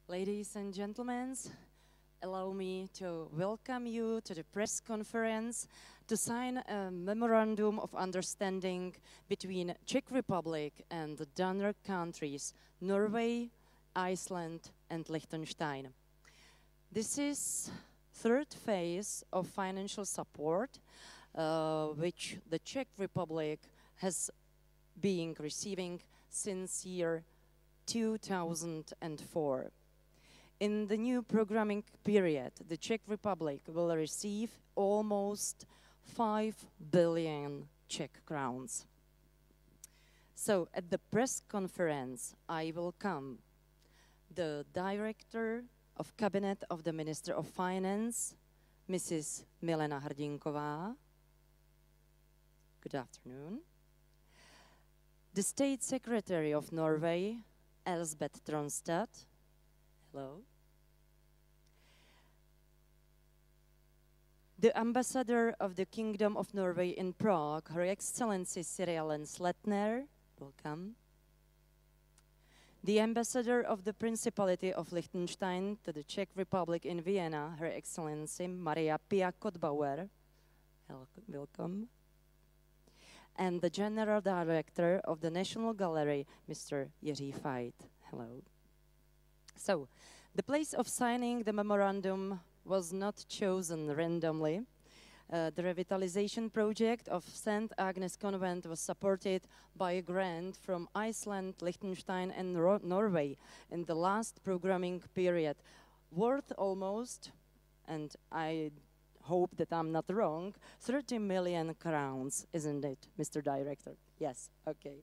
Ladies and gentlemen, allow me to welcome you to the press conference to sign a memorandum of understanding between Czech Republic and the donor countries Norway, Iceland and Liechtenstein. This is third phase of financial support which the Czech Republic has been receiving since year 2004. In the new programming period, the Czech Republic will receive almost 5 billion Czech crowns. So at the press conference, I welcome the Director of Cabinet of the Minister of Finance, Mrs. Milena Hrdinková. Good afternoon. The State Secretary of Norway, Elsbeth Tronstad. Hello. The Ambassador of the Kingdom of Norway in Prague, Her Excellency Cyril Sletner. Welcome. The Ambassador of the Principality of Liechtenstein to the Czech Republic in Vienna, Her Excellency Maria Pia Kotbauer. Welcome. And the General Director of the National Gallery, Mr. Jiří Fajt. Hello. So, the place of signing the memorandum was not chosen randomly. The revitalization project of St. Agnes Convent was supported by a grant from Iceland, Liechtenstein and Norway in the last programming period, worth almost, and I hope that I'm not wrong, 30 million crowns, isn't it, Mr. Director? Yes, okay.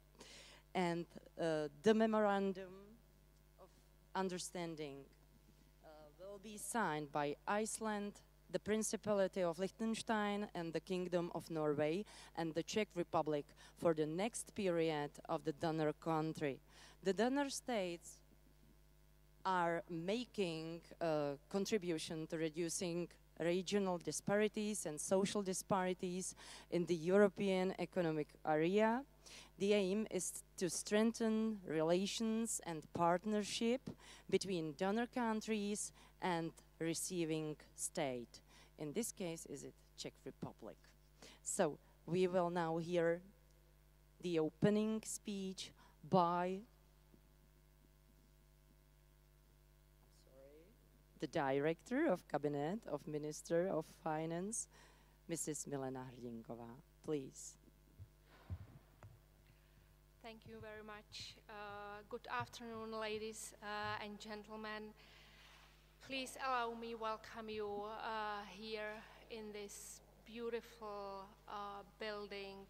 And the memorandum of understanding will be signed by Iceland, the Principality of Liechtenstein and the Kingdom of Norway and the Czech Republic for the next period of the donor country. The donor states are making a contribution to reducing regional disparities and social disparities in the European economic area. The aim is to strengthen relations and partnership between donor countries and receiving state. In this case, is it Czech Republic. So we will now hear the opening speech by the Director of Cabinet of Minister of Finance, Mrs. Milena Hrdinková. Please. Thank you very much. Good afternoon, ladies and gentlemen. Please allow me welcome you here in this beautiful building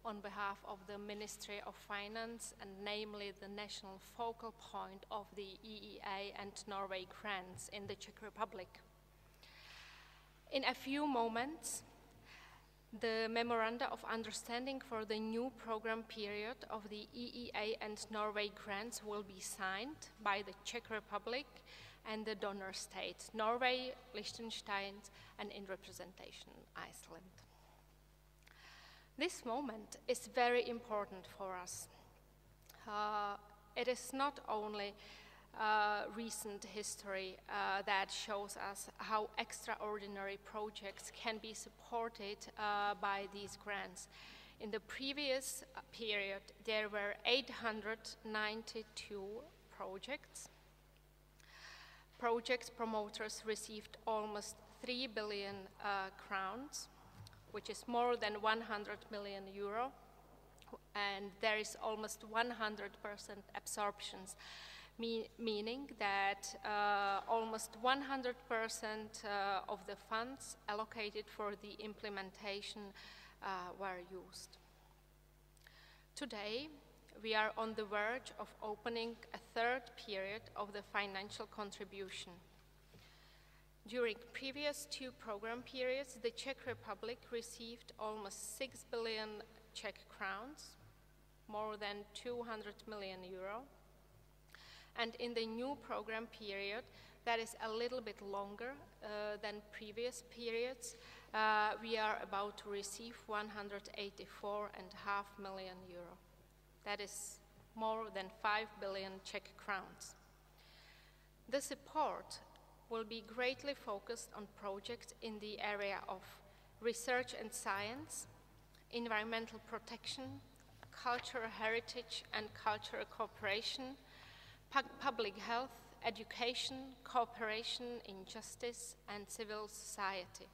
on behalf of the Ministry of Finance and namely the national focal point of the EEA and Norway grants in the Czech Republic. In a few moments, the Memoranda of Understanding for the new program period of the EEA and Norway grants will be signed by the Czech Republic and the donor states, Norway, Liechtenstein, and in representation, Iceland. This moment is very important for us. It is not only recent history that shows us how extraordinary projects can be supported by these grants. In the previous period, there were 892 projects. Project promoters received almost 3 billion crowns, which is more than 100 million euro, and there is almost 100% absorptions, meaning that almost 100% of the funds allocated for the implementation were used. Today, we are on the verge of opening a third period of the financial contribution. During previous two program periods, the Czech Republic received almost 6 billion Czech crowns, more than 200 million euro. And in the new program period, that is a little bit longer than previous periods, we are about to receive 184.5 million euro. That is more than 5 billion Czech crowns. The support will be greatly focused on projects in the area of research and science, environmental protection, cultural heritage and cultural cooperation, public health, education, cooperation in justice, and civil society.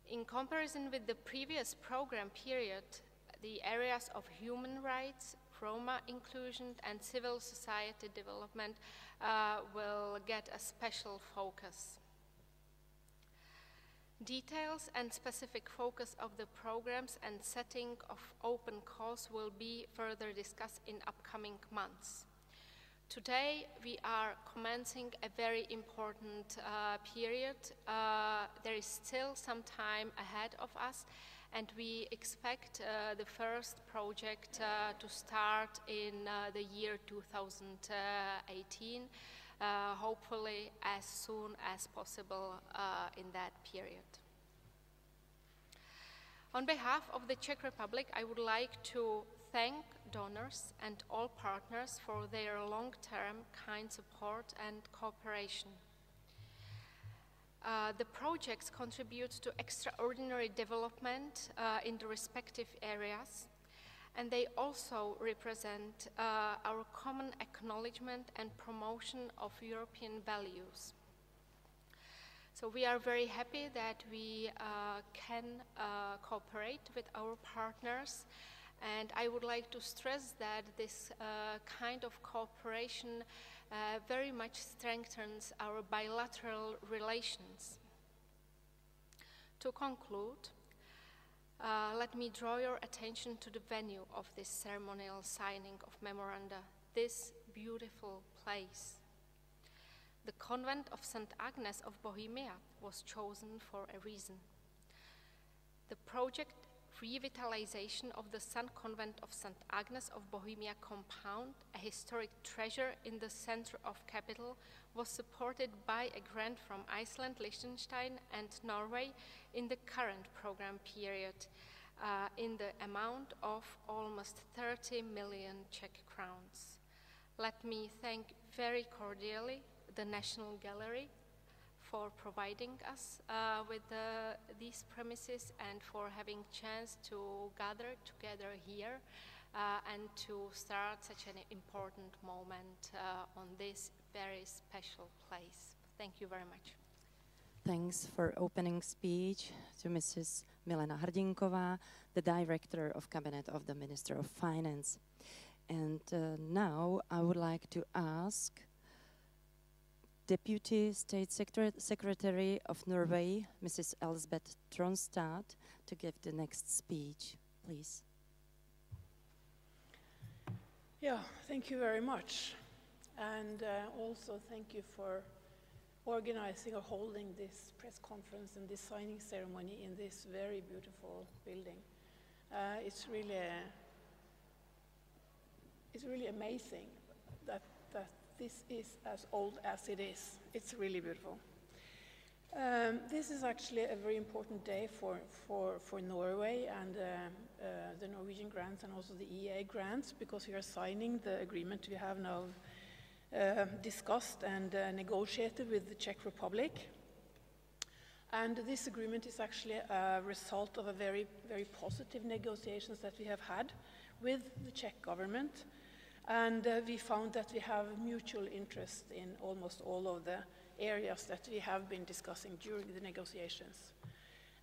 In comparison with the previous program period, the areas of human rights, Roma inclusion, and civil society development will get a special focus. Details and specific focus of the programs and setting of open calls will be further discussed in upcoming months. Today we are commencing a very important period. There is still some time ahead of us, and we expect the first project to start in the year 2018, hopefully as soon as possible in that period. On behalf of the Czech Republic, I would like to thank donors and all partners for their long-term kind support and cooperation. The projects contribute to extraordinary development in the respective areas, and they also represent our common acknowledgement and promotion of European values. So we are very happy that we can cooperate with our partners, and I would like to stress that this kind of cooperation very much strengthens our bilateral relations. To conclude, let me draw your attention to the venue of this ceremonial signing of memoranda, this beautiful place. The convent of St. Agnes of Bohemia was chosen for a reason. The project revitalization of the Sun Convent of St. Agnes of Bohemia compound, a historic treasure in the center of capital, was supported by a grant from Iceland, Liechtenstein, and Norway in the current program period in the amount of almost 30 million Czech crowns. Let me thank very cordially the National Gallery for providing us with these premises and for having chance to gather together here and to start such an important moment on this very special place. Thank you very much. Thanks for opening speech to Mrs. Milena Hrdinková, the Director of Cabinet of the Minister of Finance. And now I would like to ask Deputy State Secretary of Norway, Mrs. Elsbeth Tronstad, to give the next speech, please. Yeah, thank you very much. And also thank you for organizing or holding this press conference and this signing ceremony in this very beautiful building. It's really amazing that this is as old as it is. It's really beautiful. This is actually a very important day for Norway and the Norwegian grants and also the EA grants, because we are signing the agreement we have now discussed and negotiated with the Czech Republic. And this agreement is actually a result of a very, very positive negotiations that we have had with the Czech government. And we found that we have mutual interest in almost all of the areas that we have been discussing during the negotiations.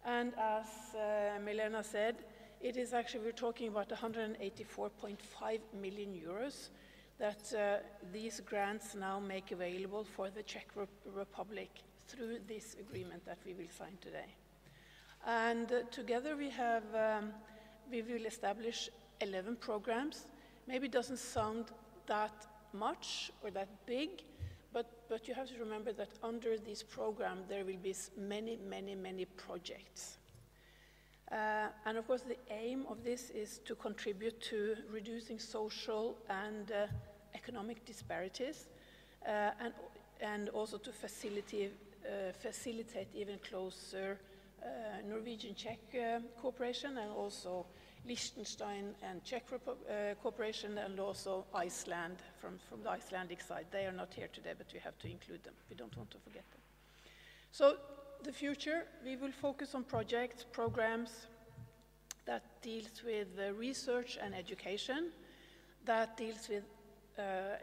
And as Milena said, it is actually, we're talking about 184.5 million euros that these grants now make available for the Czech Republic through this agreement that we will sign today. And together we will establish 11 programs. Maybe it doesn't sound that much or that big, but you have to remember that under this program there will be many, many, many projects. And of course the aim of this is to contribute to reducing social and economic disparities and also to facilitate even closer Norwegian-Czech cooperation and also Liechtenstein and Czech cooperation, and also Iceland from the Icelandic side. They are not here today, but we have to include them. We don't want to forget them. So the future, we will focus on projects, programs that deals with research and education, that deals with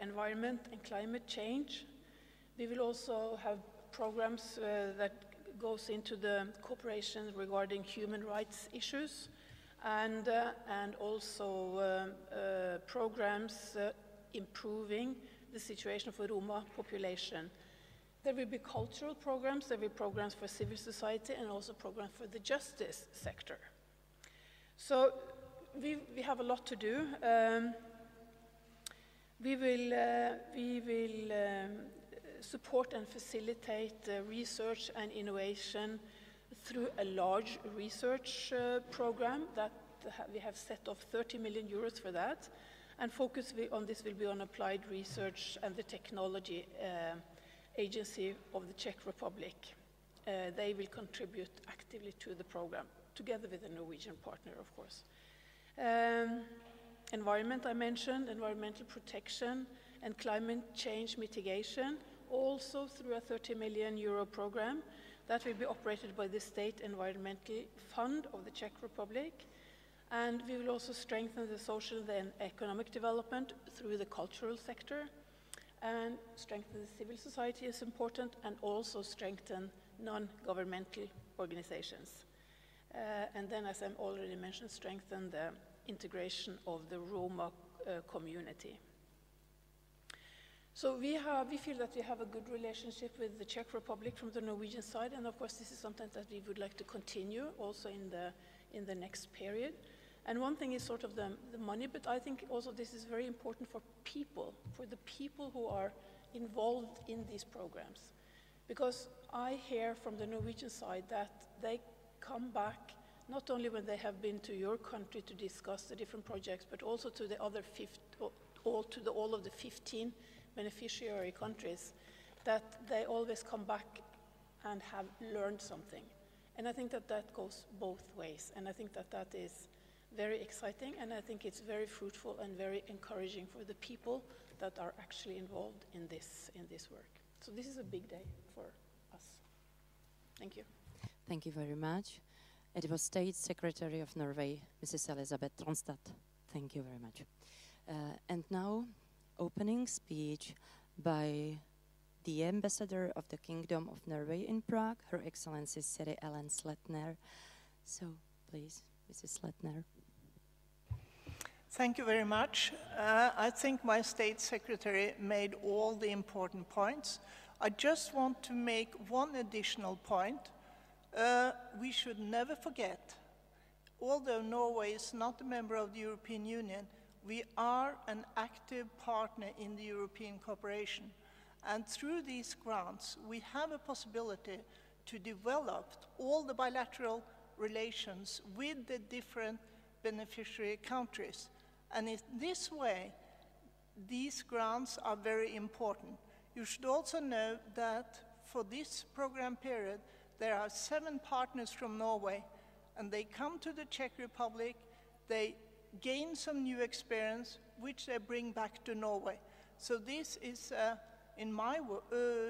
environment and climate change. We will also have programs that goes into the cooperation regarding human rights issues, and also programs improving the situation for Roma population. There will be cultural programs, there will be programs for civil society, and also programs for the justice sector. So we have a lot to do. We will support and facilitate research and innovation through a large research program that we have set off 30 million euros for that. And focus on this will be on applied research and the technology agency of the Czech Republic. They will contribute actively to the program, together with a Norwegian partner, of course. Environment, I mentioned, environmental protection and climate change mitigation, also through a 30 million euro program that will be operated by the State Environmental Fund of the Czech Republic. And we will also strengthen the social and economic development through the cultural sector, and strengthen the civil society is important, and also strengthen non-governmental organizations. And then, as I already mentioned, strengthen the integration of the Roma community. So we feel that we have a good relationship with the Czech Republic from the Norwegian side, and of course this is something that we would like to continue also in the next period. And one thing is sort of the money, but I think also this is very important for the people who are involved in these programs. Because I hear from the Norwegian side that they come back not only when they have been to your country to discuss the different projects, but also to the other all of the 15 beneficiary countries, that they always come back and have learned something. And I think that that goes both ways, and I think that that is very exciting, and I think it's very fruitful and very encouraging for the people that are actually involved in this work. So this is a big day for us. Thank you. Thank you very much. It was State Secretary of Norway, Mrs. Elisabeth Tronstad. Thank you very much. And now, opening speech by the Ambassador of the Kingdom of Norway in Prague, Her Excellency Siri Ellen Sletner. So, please, Mrs. Sletner. Thank you very much. I think my State Secretary made all the important points. I just want to make one additional point. We should never forget, although Norway is not a member of the European Union, we are an active partner in the European cooperation. And through these grants, we have a possibility to develop all the bilateral relations with the different beneficiary countries. And in this way, these grants are very important. You should also know that for this program period, there are 7 partners from Norway, and they come to the Czech Republic, they gain some new experience, which they bring back to Norway. So this is, in my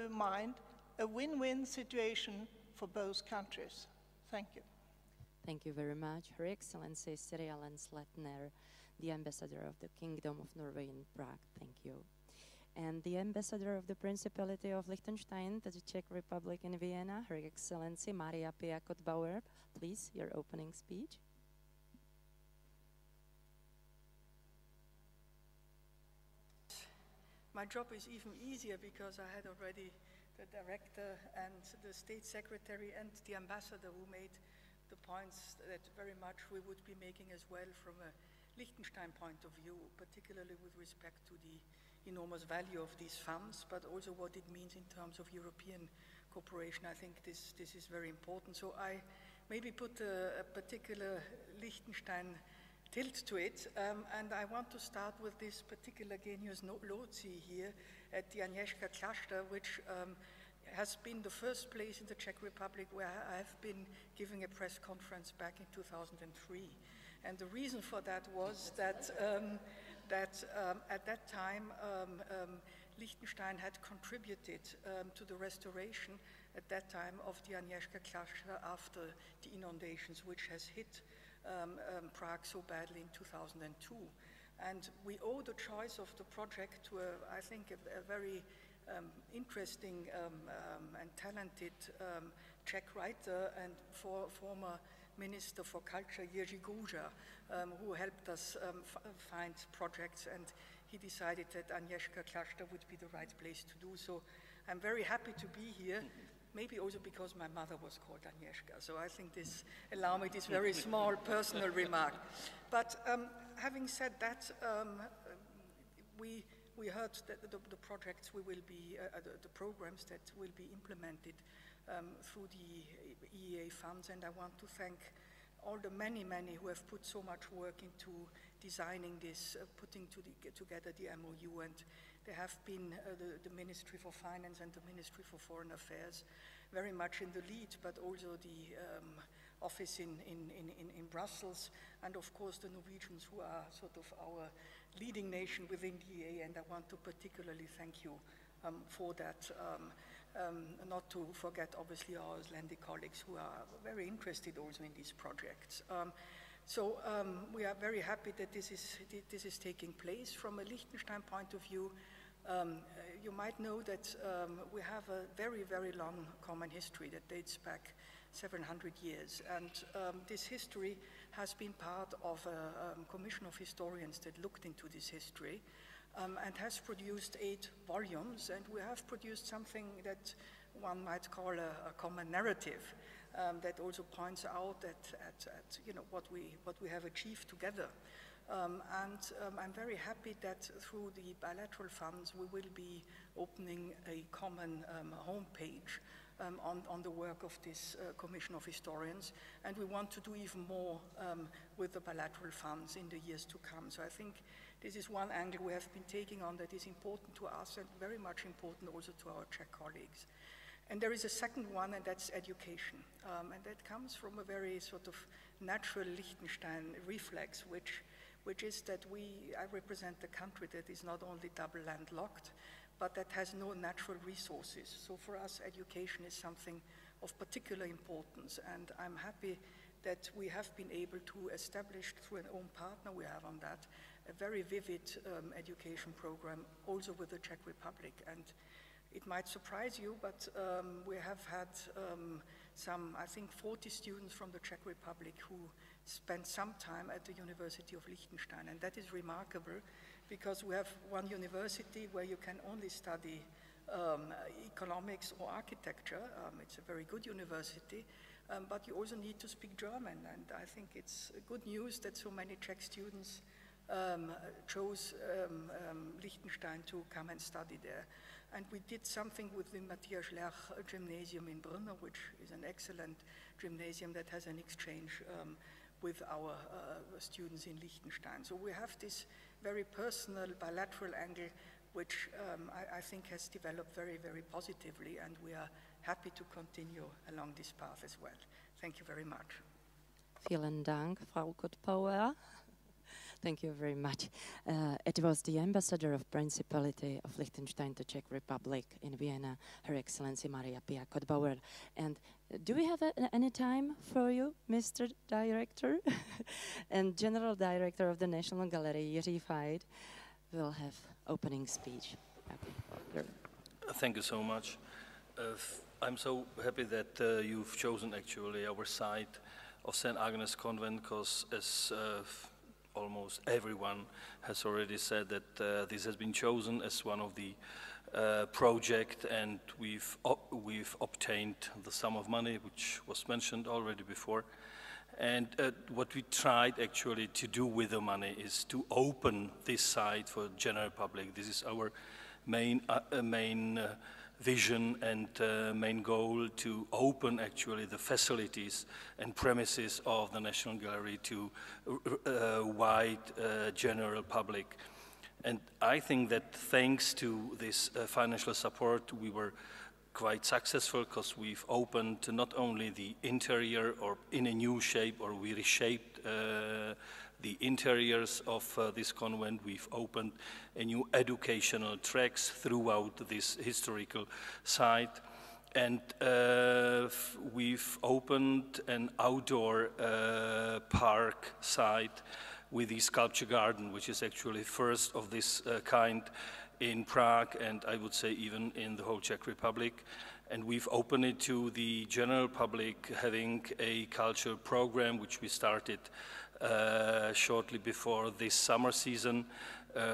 mind, a win-win situation for both countries. Thank you. Thank you very much. Her Excellency Siri Ellen Sletner, the Ambassador of the Kingdom of Norway in Prague. Thank you. And the Ambassador of the Principality of Liechtenstein to the Czech Republic in Vienna, Her Excellency Maria Pia Kottbauer. Please, your opening speech. My job is even easier because I had already the Director and the State Secretary and the Ambassador who made the points that very much we would be making as well from a Liechtenstein point of view, particularly with respect to the enormous value of these funds, but also what it means in terms of European cooperation. I think this is very important. So I maybe put a particular Liechtenstein tilt to it, and I want to start with this particular Genius Loci here at the Agnieszka cluster, which has been the first place in the Czech Republic where I have been giving a press conference back in 2003. And the reason for that was that, at that time, Liechtenstein had contributed to the restoration at that time of the Agnieszka Klasztor after the inundations, which has hit Prague so badly in 2002. And we owe the choice of the project to, I think, a very interesting and talented Czech writer and former Minister for Culture, Jerzy Gruza, who helped us find projects, and he decided that Agnieszka Klasztor would be the right place to do so. I'm very happy to be here, maybe also because my mother was called Agnieszka, so I think this allow me this very small personal remark. But having said that, we heard that the projects we will be, the programs that will be implemented through the EEA funds, and I want to thank all the many who have put so much work into designing this, putting together the MOU, and there have been the Ministry for Finance and the Ministry for Foreign Affairs very much in the lead, but also the office in Brussels, and of course the Norwegians, who are sort of our leading nation within the EEA, and I want to particularly thank you for that. Not to forget, obviously, our Icelandic colleagues who are very interested also in these projects. So we are very happy that this is taking place. From a Liechtenstein point of view, you might know that we have a very long common history that dates back 700 years, and this history has been part of a commission of historians that looked into this history. And has produced 8 volumes, and we have produced something that one might call a common narrative that also points out at you know, what we have achieved together. I'm very happy that through the bilateral funds we will be opening a common homepage on the work of this Commission of Historians, and we want to do even more with the bilateral funds in the years to come. So I think this is one angle we have been taking on that is important to us and very much important also to our Czech colleagues. And there is a second one, and that's education. And that comes from a very sort of natural Liechtenstein reflex, which is that I represent a country that is not only double landlocked, but that has no natural resources. So for us, education is something of particular importance, and I'm happy that we have been able to establish through an own partner we have on that, a very vivid education program also with the Czech Republic. And it might surprise you, but we have had some, I think, 40 students from the Czech Republic who spent some time at the University of Liechtenstein, and that is remarkable because we have one university where you can only study economics or architecture. It's a very good university, but you also need to speak German, and I think it's good news that so many Czech students chose Liechtenstein to come and study there. And we did something with the Matthias Lerch Gymnasium in Brno, which is an excellent gymnasium that has an exchange with our students in Liechtenstein. So we have this very personal bilateral angle, which I think has developed very positively, and we are happy to continue along this path as well. Thank you very much. Vielen Dank, Frau Kottbauer. Thank you very much. It was the Ambassador of Principality of Liechtenstein to Czech Republic in Vienna, Her Excellency Maria Pia Kottbauer. And do we have any time for you, Mr. Director? And General Director of the National Gallery, Jiří Fajt, will have opening speech. Thank you so much. I'm so happy that you've chosen actually our site of St. Agnes Convent, because as almost everyone has already said that this has been chosen as one of the project, and we've obtained the sum of money which was mentioned already before. And what we tried actually to do with the money is to open this site for general public. This is our main vision and main goal, to open actually the facilities and premises of the National Gallery to wide general public. And I think that thanks to this financial support, we were quite successful because we've opened not only the interior or in a new shape, or we reshaped the interiors of this convent. We've opened a new educational tracks throughout this historical site. And we've opened an outdoor park site with the sculpture garden, which is actually first of this kind in Prague, and I would say even in the whole Czech Republic. And we've opened it to the general public, having a cultural program which we started shortly before this summer season.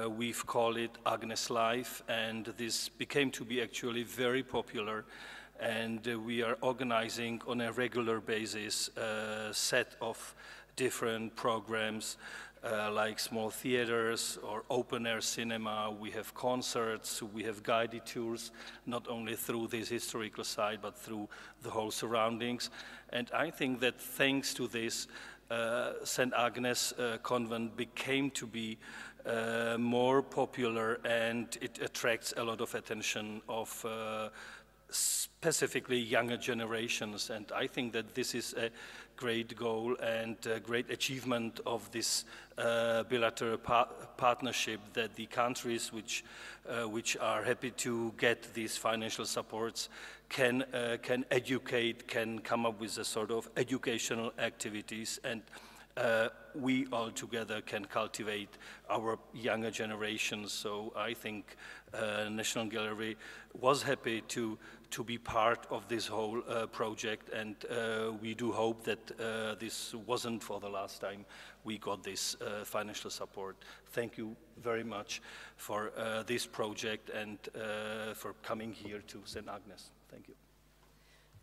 We've called it Agnes Live, and this became to be actually very popular. And we are organizing on a regular basis a set of different programs like small theaters or open-air cinema. We have concerts, we have guided tours, not only through this historical site, but through the whole surroundings. And I think that thanks to this, St. Agnes convent became to be more popular, and it attracts a lot of attention of specifically younger generations. And I think that this is a great goal and a great achievement of this bilateral partnership, that the countries which are happy to get these financial supports can educate, can come up with a sort of educational activities, and we all together can cultivate our younger generations. So I think National Gallery was happy to be part of this whole project, and we do hope that this wasn't for the last time we got this financial support. Thank you very much for this project and for coming here to St. Agnes. Thank you.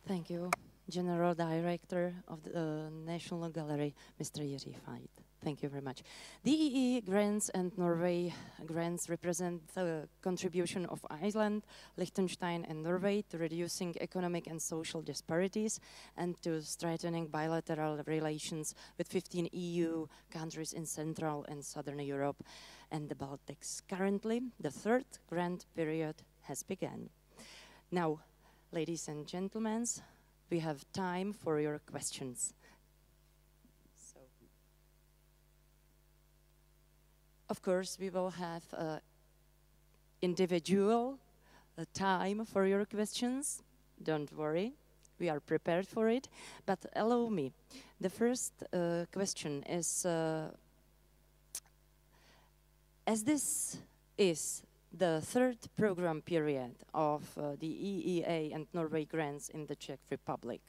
Thank you, General Director of the National Gallery, Mr. Jiří Veit. Thank you very much. The EE grants and Norway grants represent the contribution of Iceland, Liechtenstein and Norway to reducing economic and social disparities and to strengthening bilateral relations with 15 EU countries in Central and Southern Europe and the Baltics. Currently, the third grant period has begun. Now, ladies and gentlemen, we have time for your questions. Of course, we will have individual time for your questions. Don't worry, we are prepared for it. But allow me, the first question is, as this is the third program period of the EEA and Norway grants in the Czech Republic,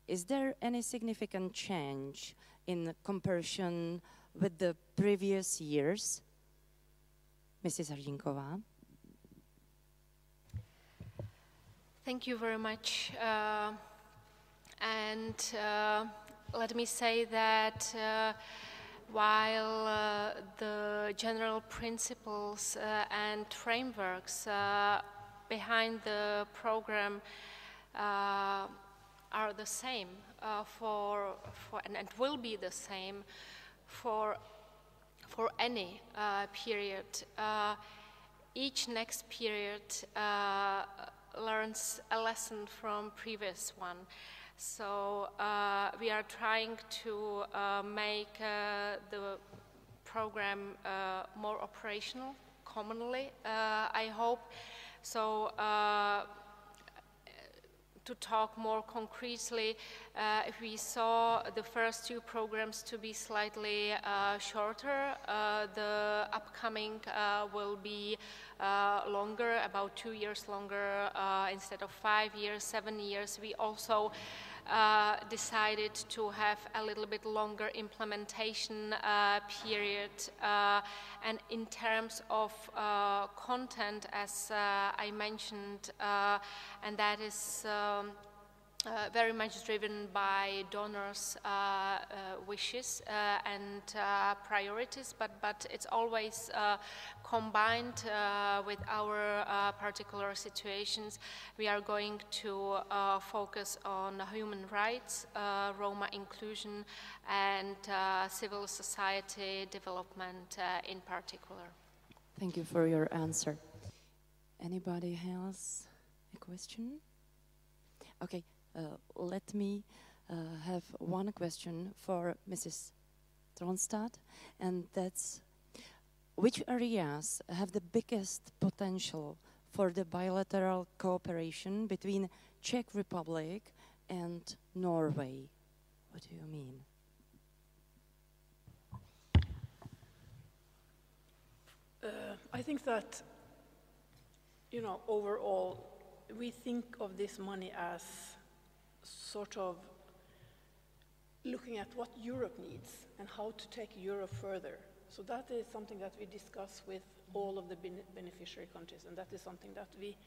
is there any significant change in comparison with the previous years? Mrs. Hrdinková. Thank you very much. Let me say that while the general principles and frameworks behind the program are the same and will be the same for any period, each next period learns a lesson from previous one. So we are trying to make the program more operational commonly, I hope. So to talk more concretely, we saw the first two programs to be slightly shorter. The upcoming will be longer, about 2 years longer, instead of 5 years, 7 years. We also decided to have a little bit longer implementation period, and in terms of content, as I mentioned, and that is very much driven by donors' wishes and priorities, but it's always combined with our particular situations. We are going to focus on human rights, Roma inclusion, and civil society development in particular. Thank you for your answer. Anybody else a question? Okay, let me have one question for Mrs. Tronstad, and that's which areas have the biggest potential for the bilateral cooperation between Czech Republic and Norway? What do you mean? I think that, you know, overall, we think of this money as sort of looking at what Europe needs and how to take Europe further. So that is something that we discuss with all of the beneficiary countries, and that is something that we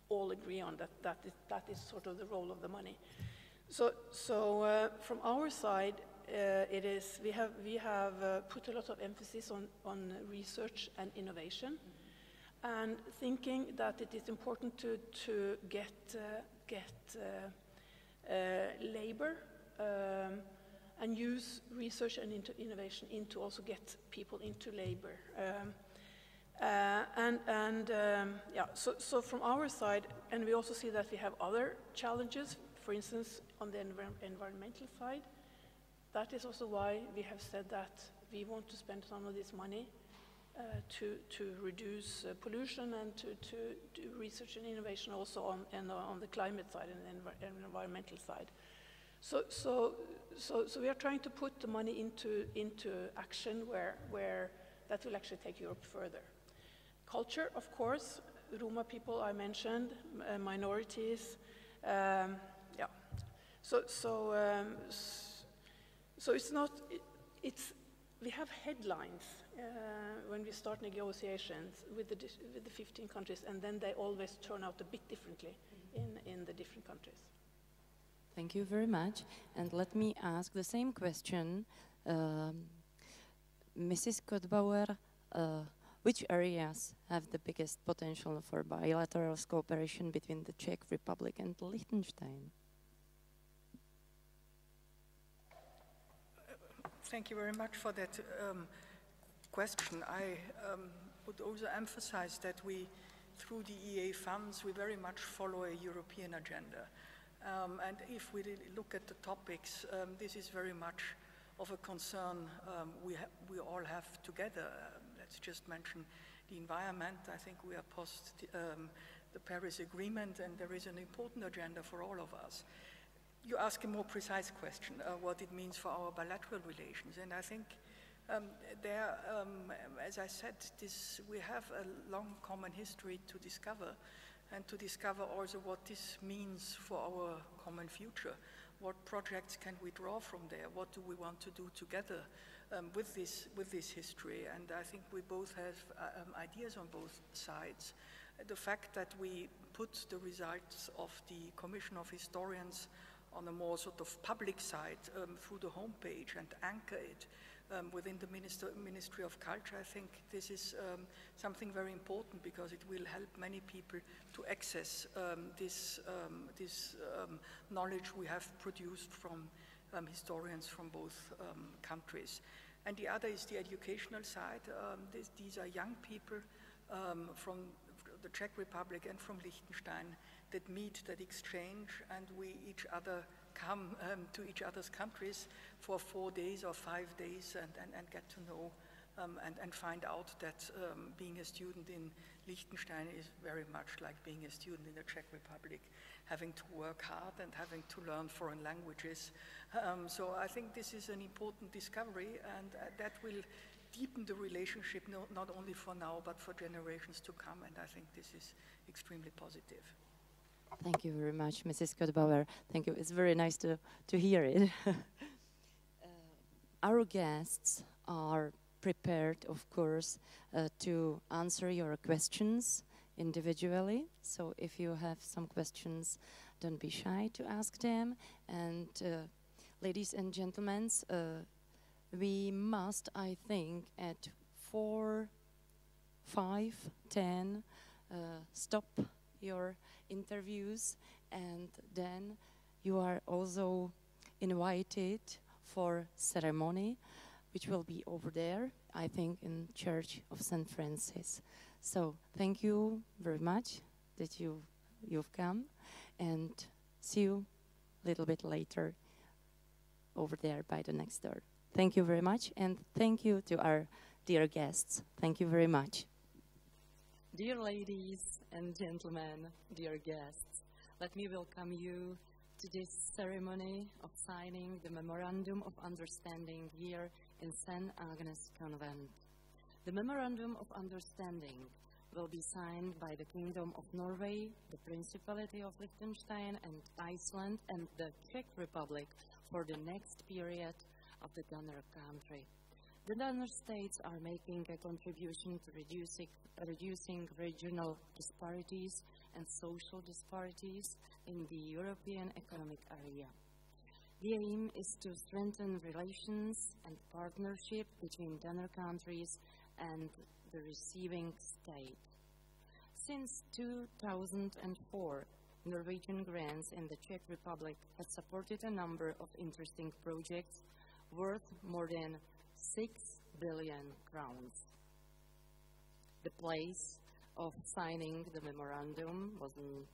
all agree on, that is sort of the role of the money. So from our side, we have put a lot of emphasis on research and innovation, and thinking that it is important to get labor and use research and innovation to also get people into labor. So from our side, and we also see that we have other challenges, for instance, on the environmental side. That is also why we have said that we want to spend some of this money to reduce pollution and to do research and innovation also on the climate side and environmental side. So we are trying to put the money into action where that will actually take Europe further. Culture, of course, Roma people I mentioned, minorities, So it's not, we have headlines when we start negotiations with the 15 countries, and then they always turn out a bit differently in the different countries. Thank you very much. And let me ask the same question. Mrs. Kottbauer, which areas have the biggest potential for bilateral cooperation between the Czech Republic and Liechtenstein? Thank you very much for that question. I would also emphasize that we, through the EA funds, we very much follow a European agenda. And if we look at the topics, this is very much of a concern we all have together. Let's just mention the environment. I think we are post the Paris Agreement, and there is an important agenda for all of us. You ask a more precise question, what it means for our bilateral relations. And I think as I said, we have a long common history to discover, and to discover also what this means for our common future. What projects can we draw from there? What do we want to do together with this history? And I think we both have ideas on both sides. The fact that we put the results of the Commission of Historians on a more sort of public side through the homepage and anchor it within the Ministry of Culture, I think this is something very important, because it will help many people to access this knowledge we have produced from historians from both countries. And the other is the educational side. These are young people from the Czech Republic and from Liechtenstein that meet, that exchange, and we each other come to each other's countries for 4 days or 5 days and get to know and find out that being a student in Liechtenstein is very much like being a student in the Czech Republic, having to work hard and having to learn foreign languages. So I think this is an important discovery, and that will deepen the relationship not only for now but for generations to come, and I think this is extremely positive. Thank you very much, Mrs. Kottbauer. Thank you. It's very nice to hear it. Our guests are prepared, of course, to answer your questions individually. So if you have some questions, don't be shy to ask them. And ladies and gentlemen, we must, I think, at 4, 5, 10, stop your interviews, and then you are also invited for ceremony, which will be over there, I think, in Church of St. Francis. So thank you very much that you've come, and See you a little bit later over there by the next door. Thank you very much, and thank you to our dear guests. Thank you very much. Dear ladies and gentlemen, dear guests, let me welcome you to this ceremony of signing the Memorandum of Understanding here in St. Agnes Convent. The Memorandum of Understanding will be signed by the Kingdom of Norway, the Principality of Liechtenstein and Iceland, and the Czech Republic for the next period of the donor country. The donor states are making a contribution to reducing regional disparities and social disparities in the European Economic Area. The aim is to strengthen relations and partnership between donor countries and the receiving state. Since 2004, Norwegian grants in the Czech Republic have supported a number of interesting projects worth more than 6 billion crowns. The place of signing the memorandum wasn't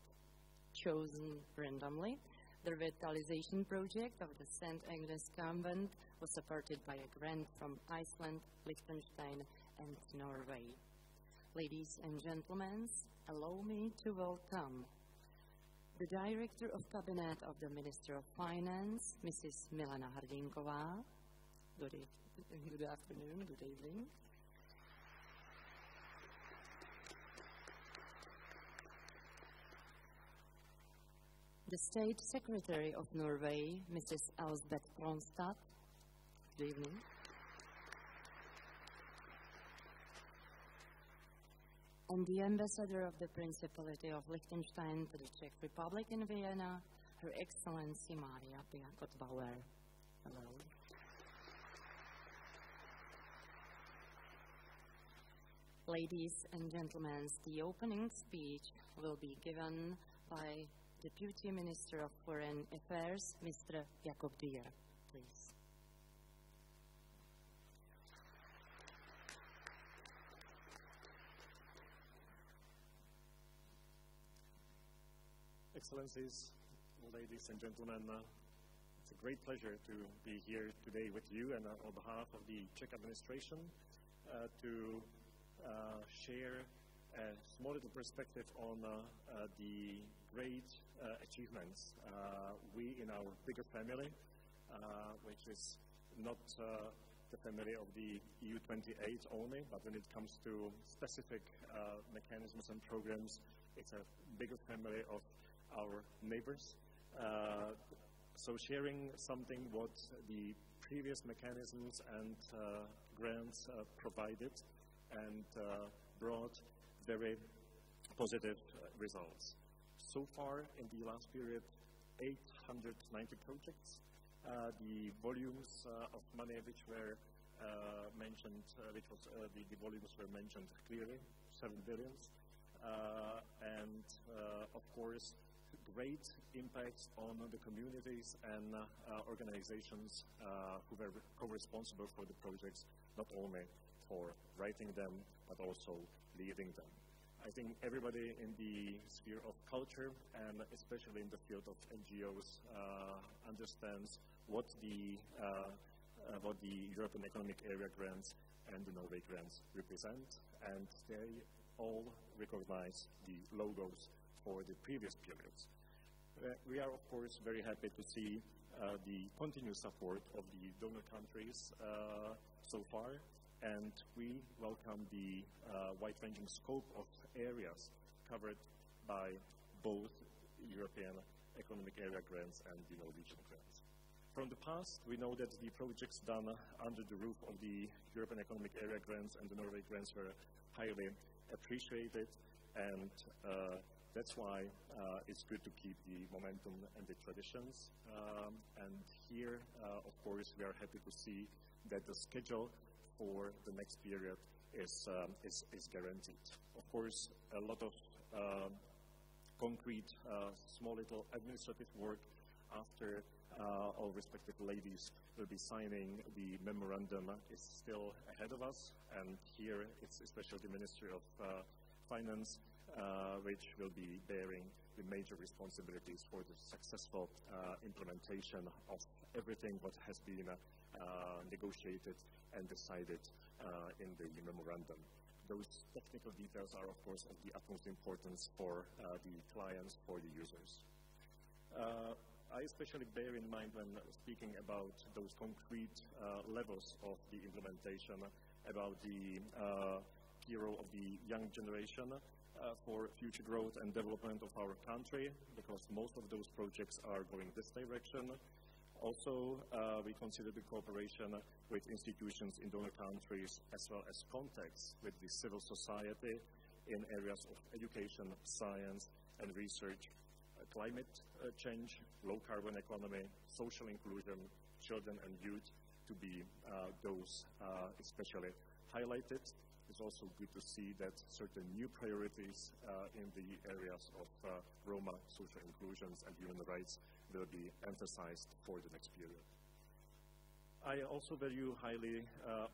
chosen randomly. The revitalization project of the St. Agnes Convent was supported by a grant from Iceland, Liechtenstein, and Norway. Ladies and gentlemen, allow me to welcome the Director of Cabinet of the Minister of Finance, Mrs. Milena Hrdinková. Good afternoon, good evening. The State Secretary of Norway, Mrs. Elsbeth Kronstad. Good evening. And the Ambassador of the Principality of Liechtenstein to the Czech Republic in Vienna, Her Excellency Maria Piakot-Bauer. Hello. Ladies and gentlemen, the opening speech will be given by Deputy Minister of Foreign Affairs, Mr. Jakob Dier, please. Excellencies, ladies and gentlemen, it's a great pleasure to be here today with you and on behalf of the Czech administration to share a small little perspective on the great achievements we in our bigger family, which is not the family of the EU 28 only, but when it comes to specific mechanisms and programs, it's a bigger family of our neighbors. So sharing something what the previous mechanisms and grants provided and brought very positive results. So far in the last period, 890 projects. The volumes of money which were mentioned, the volumes were mentioned clearly, 7 billion. And of course, great impacts on the communities and organizations who were co-responsible for the projects, not only for writing them, but also leading them. I think everybody in the sphere of culture, and especially in the field of NGOs, understands what the European Economic Area grants and the Norway grants represent, and they all recognize the logos for the previous periods. We are, of course, very happy to see the continuous support of the donor countries so far, and we welcome the wide-ranging scope of areas covered by both European Economic Area grants and the Norwegian grants. From the past, we know that the projects done under the roof of the European Economic Area grants and the Norway grants were highly appreciated, and that's why it's good to keep the momentum and the traditions. And here, of course, we are happy to see that the schedule for the next period is guaranteed. Of course, a lot of concrete, small little administrative work after all respective ladies will be signing the memorandum is still ahead of us, and here it's especially the Ministry of Finance which will be bearing the major responsibilities for the successful implementation of everything what has been negotiated and decided in the memorandum. Those technical details are, of course, of the utmost importance for the clients, for the users. I especially bear in mind when speaking about those concrete levels of the implementation, about the key role of the young generation for future growth and development of our country, because most of those projects are going this direction. Also, we consider the cooperation with institutions in donor countries as well as contacts with the civil society in areas of education, science and research, climate change, low carbon economy, social inclusion, children and youth to be those especially highlighted. It's also good to see that certain new priorities in the areas of Roma, social inclusions and human rights will be emphasized for the next period. I also value highly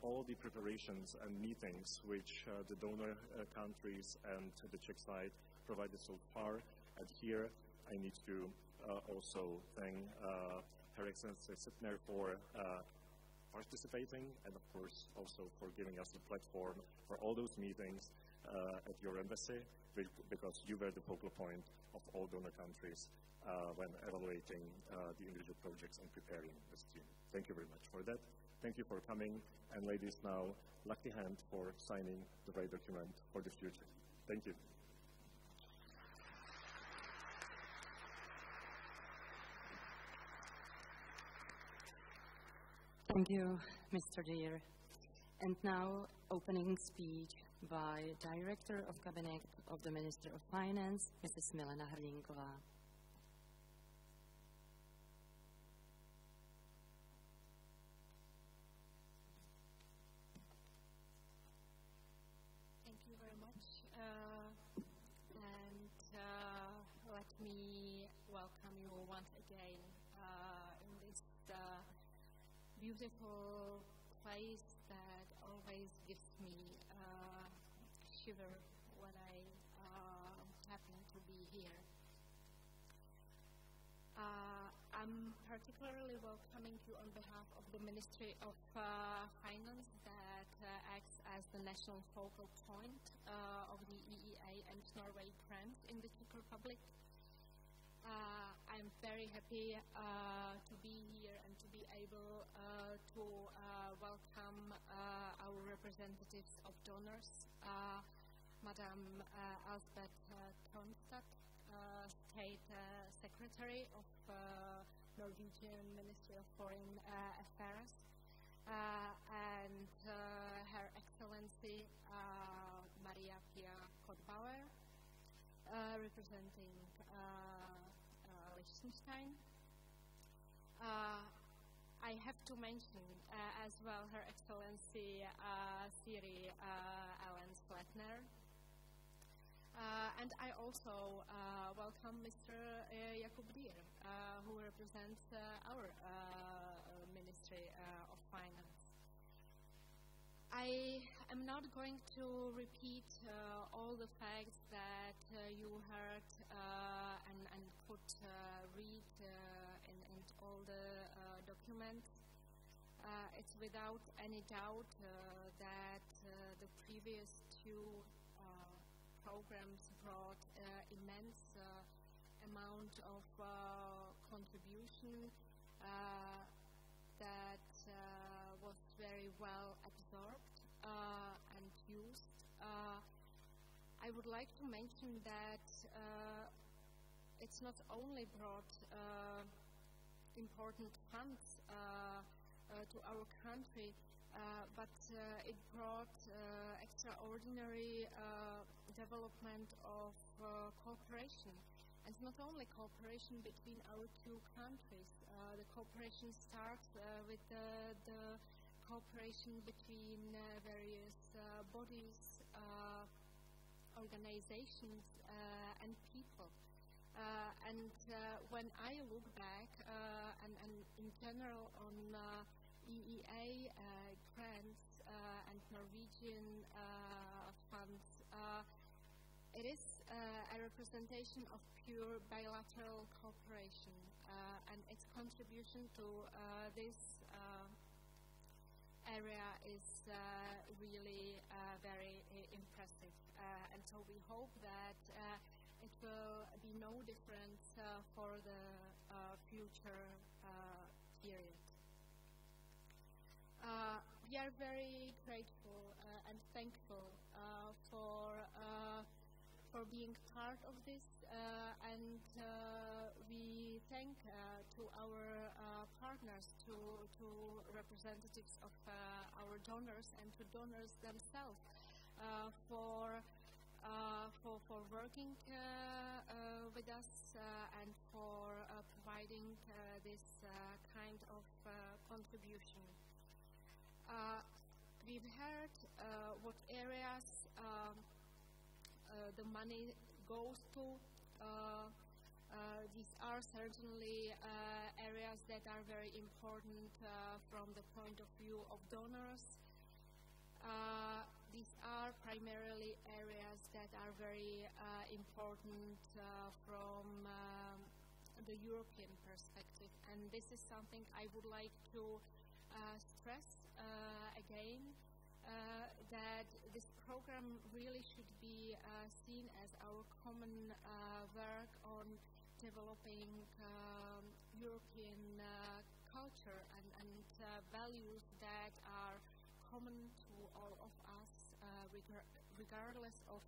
all the preparations and meetings which the donor countries and the Czech side provided so far. And here I need to also thank Her Excellency Sittner for participating, and of course also for giving us a platform for all those meetings at your embassy, because you were the focal point of all donor countries when evaluating the individual projects and preparing this team. Thank you very much for that. Thank you for coming, and ladies, now lucky hand for signing the right document for the future. Thank you. Thank you, Mr. Deere. And now, opening speech by Director of Cabinet of the Minister of Finance, Mrs. Milena Hrdinková. Thank you very much. Let me welcome you once again in this beautiful place that always gives me a shiver when I happen to be here. I'm particularly welcoming you on behalf of the Ministry of Finance that acts as the national focal point of the EEA and Norway grants in the Czech Republic. I'm very happy to be here and to be able to welcome our representatives of donors, Madam Elsbeth Tronstad, State Secretary of Norwegian Ministry of Foreign Affairs, and Her Excellency Maria Pia Kottbauer, representing Liechtenstein. I have to mention as well Her Excellency Siri Ellen Sletner. And I also welcome Mr. Jakub Deere, who represents our Ministry of Finance. I am not going to repeat all the facts that you heard and could read in all the documents. It's without any doubt that the previous two programs brought immense amount of contribution that was very well absorbed and used. I would like to mention that it's not only brought important funds to our country, but it brought extraordinary development of cooperation. And not only cooperation between our two countries. The cooperation starts with the cooperation between various bodies, organizations, and people. And when I look back and in general on EEA grants and Norwegian funds, it is a representation of pure bilateral cooperation, and its contribution to this area is really very impressive. And so we hope that it will be no different for the future period. We are very grateful and thankful for being part of this, and we thank to our partners, to representatives of our donors and to donors themselves for working with us and for providing this kind of contribution. We've heard what areas the money goes to. These are certainly areas that are very important from the point of view of donors. These are primarily areas that are very important from the European perspective, and this is something I would like to stress again, that this program really should be seen as our common work on developing European culture and values that are common to all of us, regardless of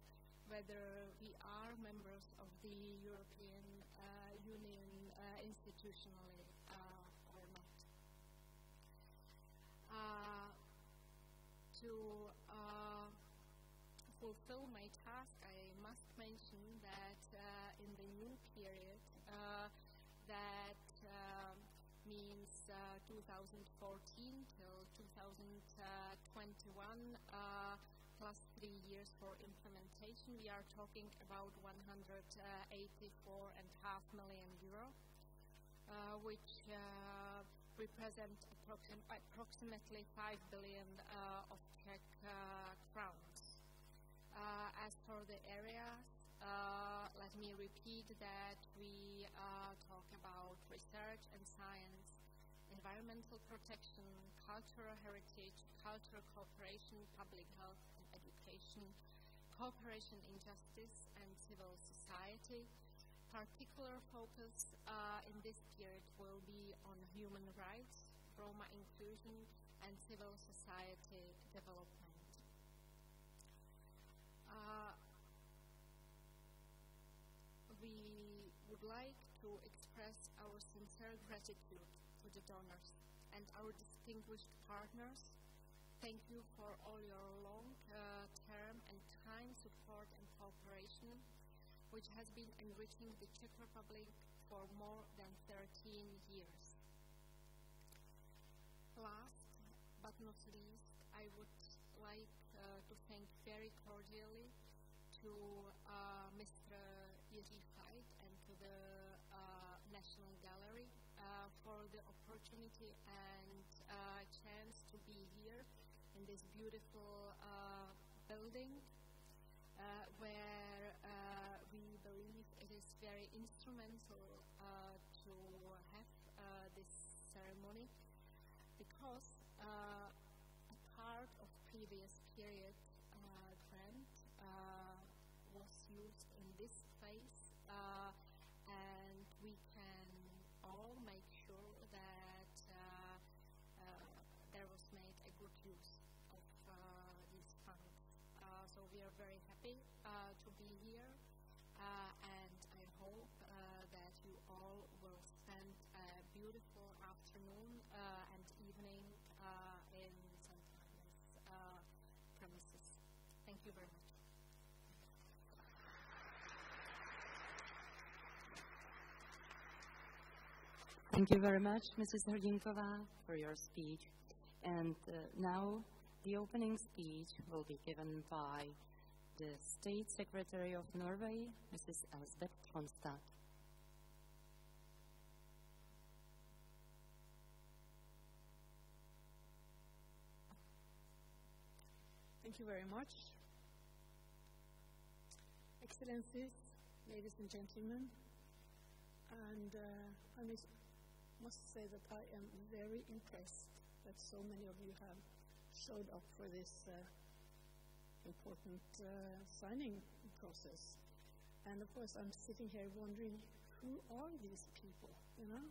whether we are members of the European Union institutionally or not. To fulfill my task, I must mention that in the new period, that means 2014 till 2021, plus 3 years for implementation, we are talking about 184.5 million euro, which represent approximately 5 billion of Czech crowns. As for the areas, let me repeat that we talk about research and science, environmental protection, cultural heritage, cultural cooperation, public health and education, cooperation in justice and civil society. Particular focus in this period will be on human rights, Roma inclusion, and civil society development. We would like to express our sincere gratitude to the donors and our distinguished partners. Thank you for all your long-term and kind support and cooperation, which has been enriching the Czech Republic for more than 13 years. Last but not least, I would like to thank very cordially to Mr. Jiří Veit and to the National Gallery for the opportunity and chance to be here in this beautiful building, where we believe it is very instrumental to have this ceremony, because a part of previous period grant was used in this place, and we can all make sure that there was made a good use of these funds. So we are very happy to be here, and I hope that you all will spend a beautiful afternoon and evening in St. Agnes premises. Thank you very much. Thank you very much, Mrs. Hrdinková, for your speech. And now the opening speech will be given by the State Secretary of Norway, Mrs. Elsbeth Tronstad. Thank you very much. Excellencies, ladies and gentlemen, and I must say that I am very impressed that so many of you have showed up for this important signing process. And of course, I'm sitting here wondering, who are these people, you know?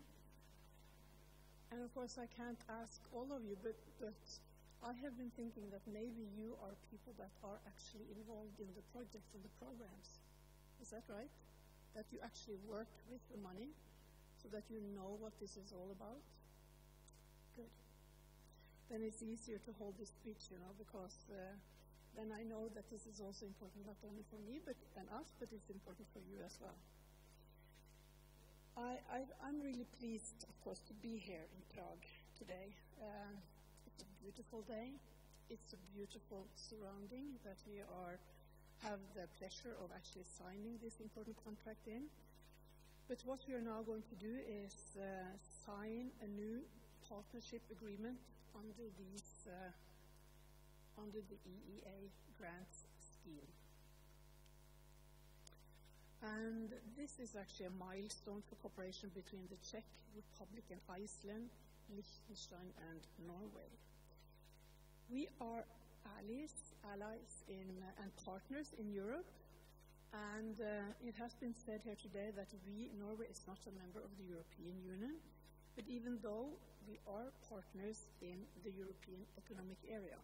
And of course, I can't ask all of you, but I have been thinking that maybe you are people that are actually involved in the projects and the programs. Is that right? That you actually work with the money so that you know what this is all about? Good. Then it's easier to hold this speech, you know, because then I know that this is also important not only for me and us, but it's important for you as well. I'm really pleased, of course, to be here in Prague today. It's a beautiful day. It's a beautiful surrounding that we have the pleasure of actually signing this important contract in. But what we are now going to do is sign a new partnership agreement under the EEA grants scheme. And this is actually a milestone for cooperation between the Czech Republic and Iceland, Liechtenstein and Norway. We are allies and partners in Europe, and it has been said here today that Norway is not a member of the European Union, but even though we are partners in the European Economic Area.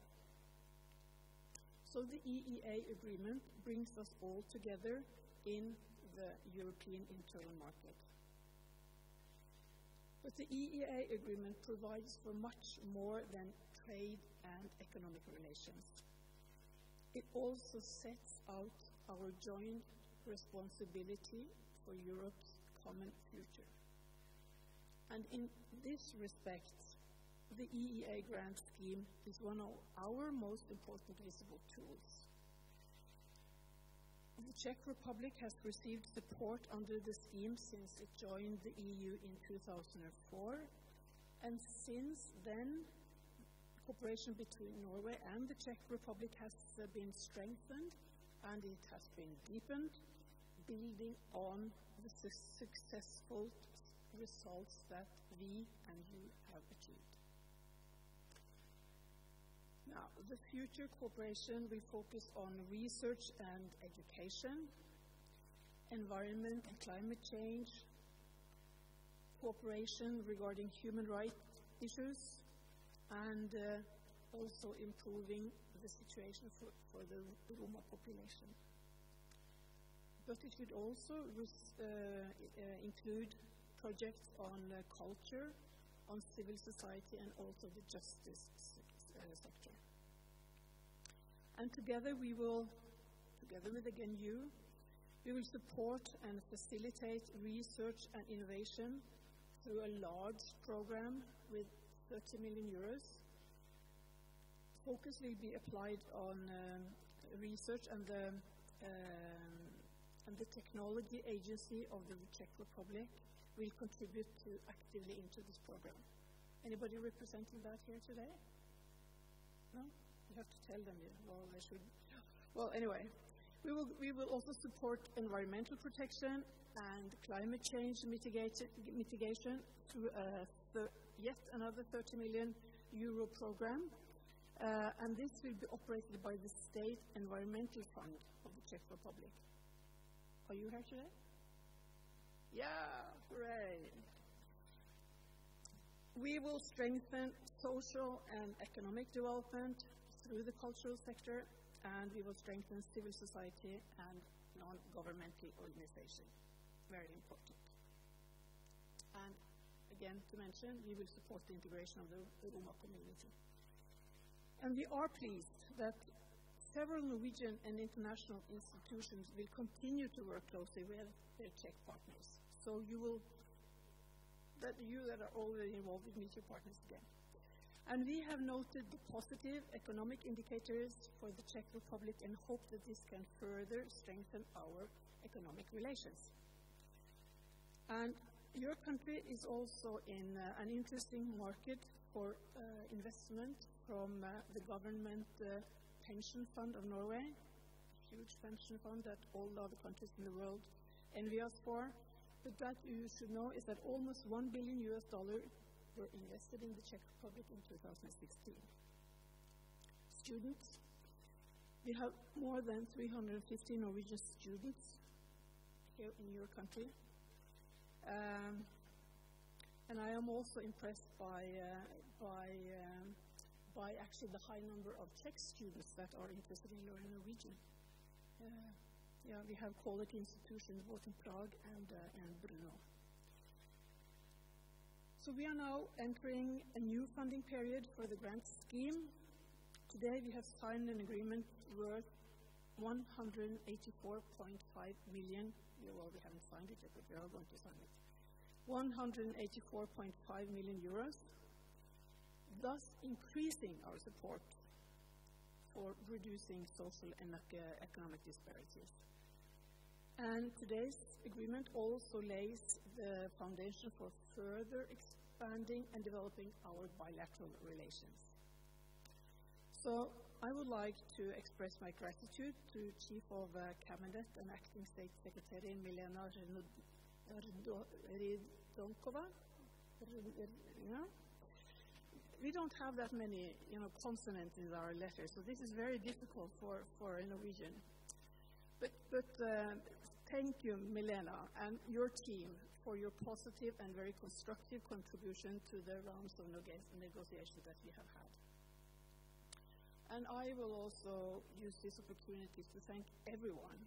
So the EEA agreement brings us all together in the European internal market. But the EEA agreement provides for much more than trade and economic relations. It also sets out our joint responsibility for Europe's common future. And in this respect, the EEA grant scheme is one of our most important visible tools. The Czech Republic has received support under the scheme since it joined the EU in 2004, and since then, cooperation between Norway and the Czech Republic has been strengthened and it has been deepened, building on the successful results that we and you have achieved. Now, the future cooperation will focus on research and education, environment and climate change, cooperation regarding human rights issues, and also improving the situation for the Roma population. But it would also include projects on culture, on civil society, and also the justice sector. And together we will, together with again you, we will support and facilitate research and innovation through a large program with 30 million euros. Focus will be applied on research and the technology agency of the Czech Republic will contribute actively into this program. Anybody representing that here today? No? You have to tell them. Well, they should. Well, anyway, we will also support environmental protection and climate change mitigation through yet another 30 million euro program, and this will be operated by the State Environmental Fund of the Czech Republic. Are you here today? Yeah, hooray! We will strengthen social and economic development through the cultural sector, and we will strengthen civil society and non-governmental organization. Very important. And again, to mention, we will support the integration of the Roma community. And we are pleased that several Norwegian and international institutions will continue to work closely with their Czech partners. So you that are already involved will meet your partners again. And we have noted the positive economic indicators for the Czech Republic and hope that this can further strengthen our economic relations. And your country is also in an interesting market for investment from the government pension fund of Norway, huge pension fund that all the other countries in the world envy us for. But what you should know is that almost $1 billion were invested in the Czech Republic in 2016. Students, we have more than 350 Norwegian students here in your country. And I am also impressed by actually the high number of Czech students that are interested in learning Norwegian. Yeah, we have quality institutions both in Prague and Brno. So we are now entering a new funding period for the grant scheme. Today we have signed an agreement worth 184.5 million. Well, we haven't signed it yet, but we are going to sign it. 184.5 million euros, thus increasing our support for reducing social and economic disparities. And today's agreement also lays the foundation for further expanding and developing our bilateral relations. So I would like to express my gratitude to Chief of Cabinet and Acting State Secretary Milena Rydonkova. We don't have that many consonants in our letters, so this is very difficult for a Norwegian. But thank you, Milena, and your team for your positive and very constructive contribution to the rounds of negotiations that we have had. And I will also use this opportunity to thank everyone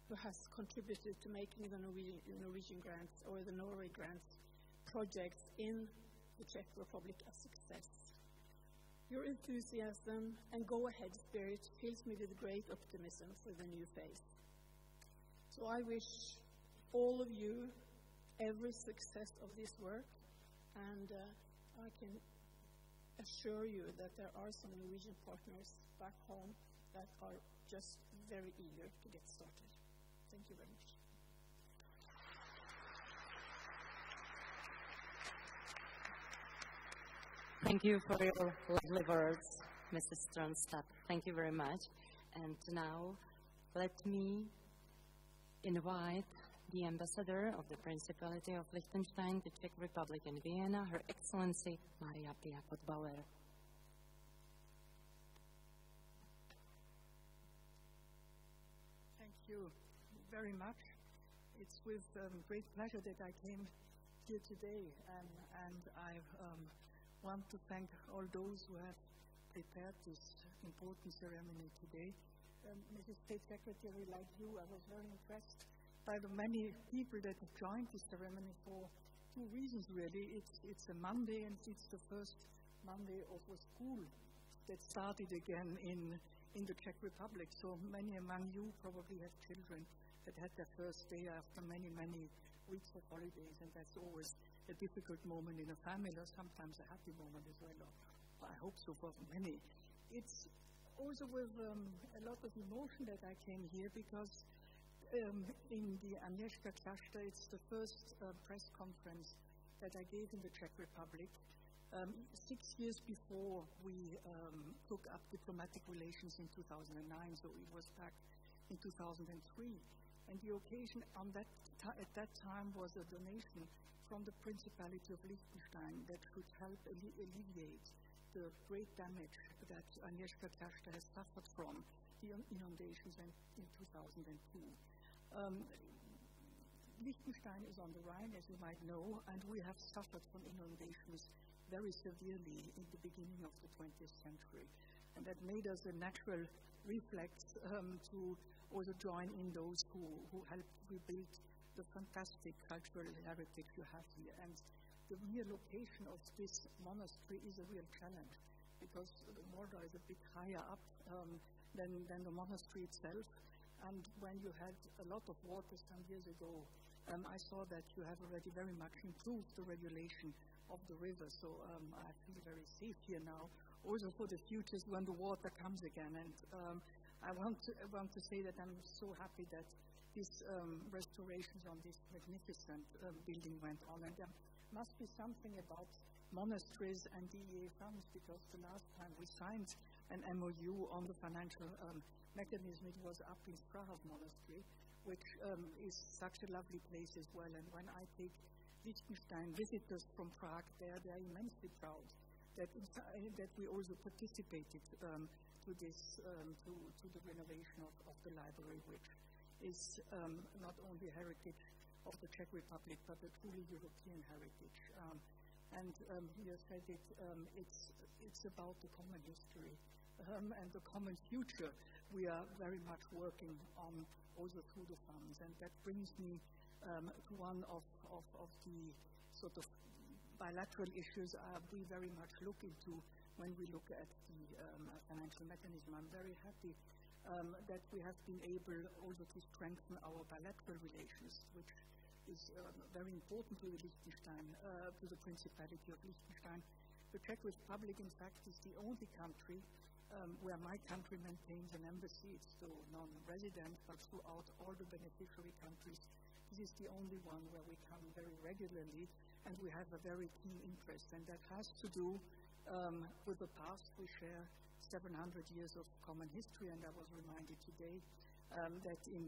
who has contributed to making the Norwegian grants or the Norway grants projects in the Czech Republic a success. Your enthusiasm and go-ahead spirit fills me with great optimism for the new phase. So I wish all of you every success of this work, and I can assure you that there are some Norwegian partners back home that are just very eager to get started. Thank you very much. Thank you for your lovely words, Mrs. Strandstad. Thank you very much. And now let me invite the Ambassador of the Principality of Liechtenstein to Czech Republic in Vienna, Her Excellency Maria Pia Kottbauer. Thank you very much. It's with great pleasure that I came here today, and I want to thank all those who have prepared this important ceremony today. Mrs. State Secretary, like you, I was very impressed by the many people that have joined this ceremony for two reasons, really. It's a Monday, and it's the first Monday of a school that started again in the Czech Republic. So many among you probably have children that had their first day after many, many weeks of holidays, and that's always a difficult moment in a family, or sometimes a happy moment as well. I hope so for many. It's also with a lot of emotion that I came here, because in the Agnieszka Cluster, it's the first press conference that I gave in the Czech Republic 6 years before we took up diplomatic relations in 2009, so it was back in 2003. And the occasion at that time was a donation from the Principality of Liechtenstein that should help alleviate the great damage that Agnieszka Cluster has suffered from the inundations in 2002. Liechtenstein is on the Rhine, as you might know, and we have suffered from inundations very severely in the beginning of the 20th century. And that made us a natural reflex to also join in those who helped rebuild the fantastic cultural heritage you have here. And the mere location of this monastery is a real challenge, because the Morda is a bit higher up than the monastery itself. And when you had a lot of water some years ago, I saw that you have already very much improved the regulation of the river. So I feel very safe here now, also for the futures when the water comes again. And I want to say that I'm so happy that these restorations on this magnificent building went on. And there must be something about monasteries and DEA funds, because the last time we signed an MOU on the financial mechanism. It was up in Strahov Monastery, which is such a lovely place as well. And when I take Liechtenstein visitors from Prague there, they are immensely proud that we also participated to this, to the renovation of the library, which is not only a heritage of the Czech Republic, but a truly European heritage. And you said it, it's about the common history and the common future we are very much working on also through the funds. And that brings me to one of the sort of bilateral issues we very much look into when we look at the financial mechanism. I'm very happy that we have been able also to strengthen our bilateral relations, which is very important to Liechtenstein, to the Principality of Liechtenstein. The Czech Republic, in fact, is the only country where my country maintains an embassy. It's still non-resident, but throughout all the beneficiary countries, this is the only one where we come very regularly, and we have a very keen interest. And that has to do with the past. We share 700 years of common history, and I was reminded today that in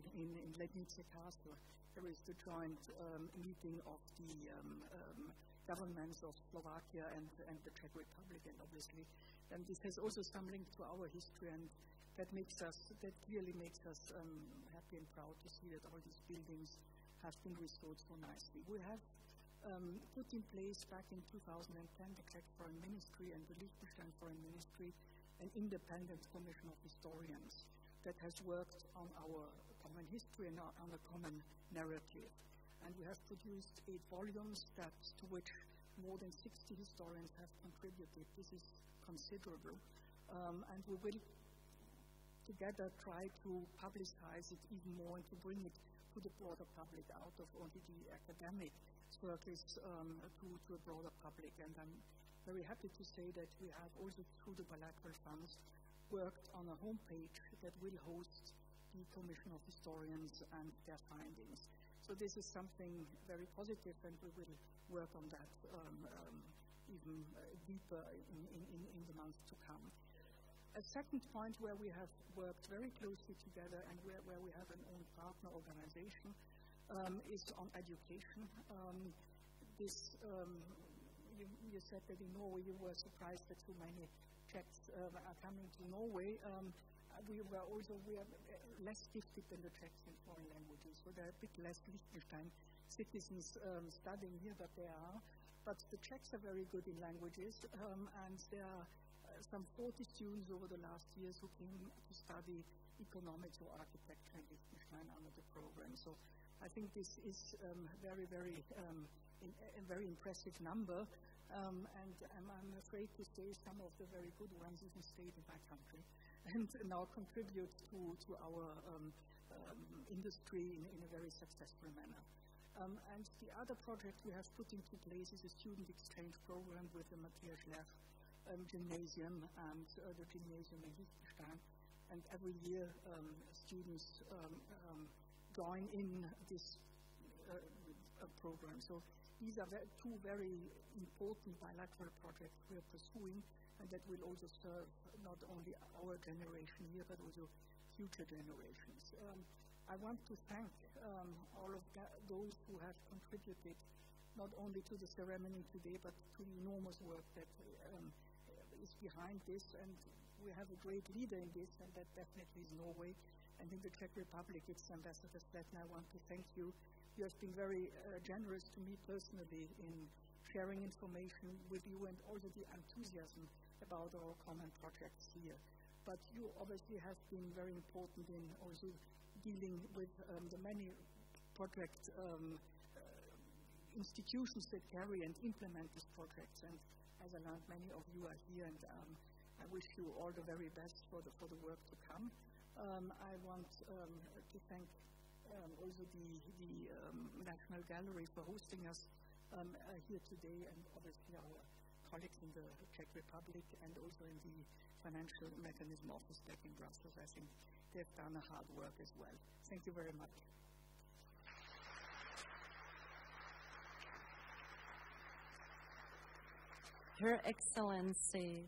Lednice Castle there is the joint meeting of the governments of Slovakia and the Czech Republic, and obviously this has also some link to our history, and that clearly makes us happy and proud to see that all these buildings have been restored so nicely. We have put in place back in 2010 the Czech Foreign Ministry and the Liechtenstein Foreign Ministry an independent commission of historians that has worked on our common history and on a common narrative. And we have produced 8 volumes to which more than 60 historians have contributed. This is considerable. And we will together try to publicize it even more and to bring it to the broader public, out of only the academic circles to a broader public. And I'm very happy to say that we have also, through the bilateral funds, worked on a homepage that will host the Commission of Historians and their findings. So this is something very positive, and we will work on that even deeper in the months to come. A second point where we have worked very closely together and where we have an own partner organization is on education. You said that in Norway you were surprised that so many Czechs are coming to Norway. We are less gifted than the Czechs in foreign languages, so there are a bit less Liechtenstein citizens studying here, but there are. But the Czechs are very good in languages, and there are some 40 students over the last years who came to study economics or architecture in Liechtenstein under the program. So I think this is a very impressive number, and I'm afraid to say some of the very good ones even stayed in my country and now contribute to our industry in a very successful manner. And the other project we have put into place is a student exchange program with the Matthias Lerch Gymnasium and the Gymnasium in Liechtenstein. And every year students join in this program. So these are two very important bilateral projects we are pursuing, and that will also serve not only our generation here, but also future generations. I want to thank all of those who have contributed not only to the ceremony today, but to the enormous work that is behind this. And we have a great leader in this, and that definitely is Norway. And in the Czech Republic, it's Ambassador Sletna. I want to thank you. You have been very generous to me personally in sharing information with you, and also the enthusiasm about our common projects here. But you obviously have been very important in also dealing with the many project institutions that carry and implement these projects. And as I learned, many of you are here, and I wish you all the very best for the work to come. I want to thank also the National Gallery for hosting us here today, and obviously our colleagues in the Czech Republic and also in the Financial Mechanism Office back in Brussels. I think they've done a hard work as well. Thank you very much. Her Excellency,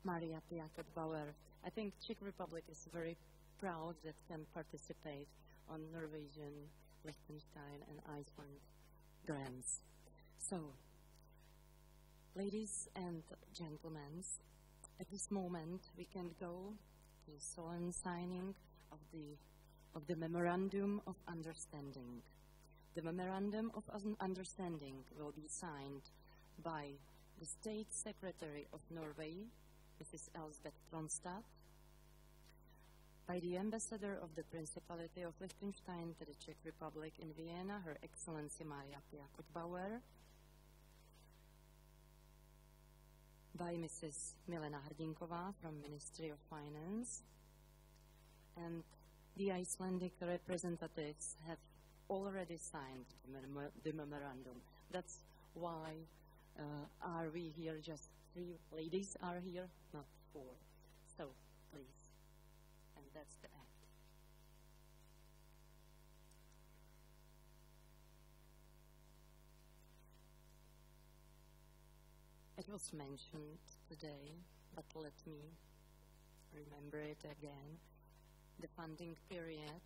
Maria Piakot-Bauer. I think Czech Republic is very proud that can participate on Norwegian, Liechtenstein and Iceland grants. So, ladies and gentlemen, at this moment we can go to solemn signing of the Memorandum of Understanding. The Memorandum of Understanding will be signed by the State Secretary of Norway, Mrs. Elsbeth Tronstad, by the Ambassador of the Principality of Liechtenstein to the Czech Republic in Vienna, Her Excellency Maria Piakot-Bauer, by Mrs. Milena Hrdinková from Ministry of Finance, and the Icelandic representatives have already signed the memorandum. That's why are we here, just 3 ladies are here, not 4. So, please, and that's the act. It was mentioned today, but let me remember it again. The funding period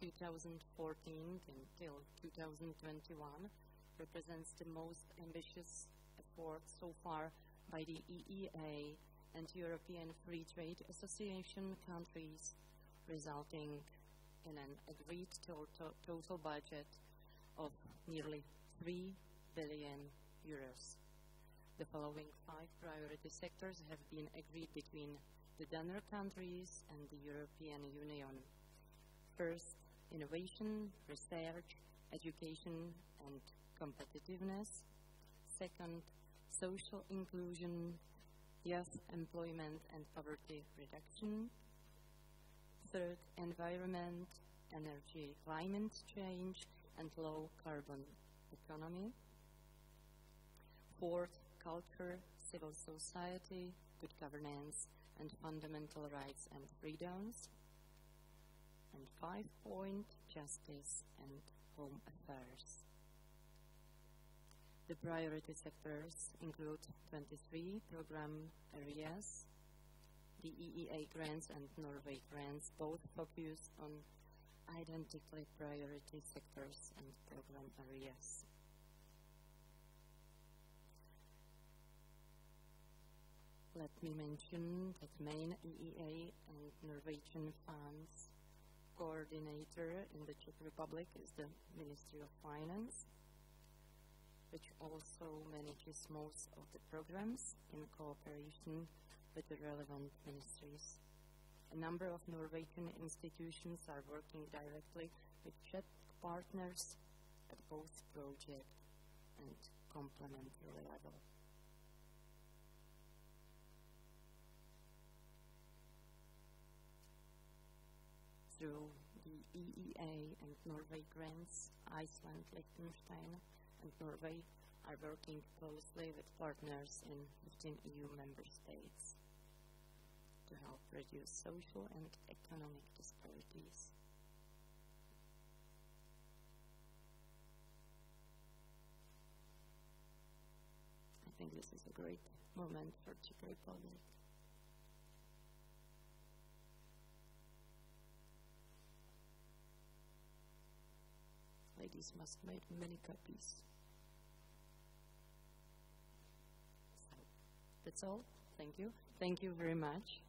2014 until 2021 represents the most ambitious effort so far by the EEA and European Free Trade Association countries, resulting in an agreed total budget of nearly 3 billion euros. The following 5 priority sectors have been agreed between the donor countries and the European Union. First, innovation, research, education and competitiveness. Second, social inclusion, youth employment and poverty reduction. Third, environment, energy, climate change and low carbon economy. Fourth, culture, civil society, good governance and fundamental rights and freedoms. And 5 point, justice and home affairs. The priority sectors include 23 program areas. The EEA grants and Norway grants both focus on identically priority sectors and program areas. Let me mention that main EEA and Norwegian funds coordinator in the Czech Republic is the Ministry of Finance, which also manages most of the programs in cooperation with the relevant ministries. A number of Norwegian institutions are working directly with Czech partners at both project and complementary level. Through the EEA and Norway grants, Iceland, Liechtenstein and Norway are working closely with partners in 15 EU member states to help reduce social and economic disparities. I think this is a great moment for Czech Republic. Ladies must make many copies. So, that's all. Thank you. Thank you very much.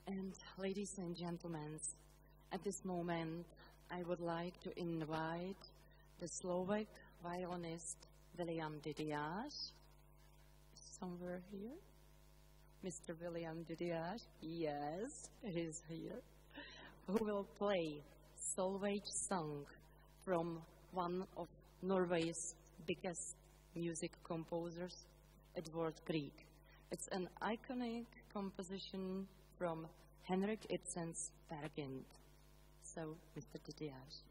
And ladies and gentlemen, at this moment, I would like to invite the Slovak violinist William Didiáš, somewhere here. Mr. William Didiáš, yes, he's here, who will play Solveig song from one of Norway's biggest music composers, Edvard Grieg. It's an iconic composition from Henrik Ibsen's Peer Gynt. So, Mr. Didiáš.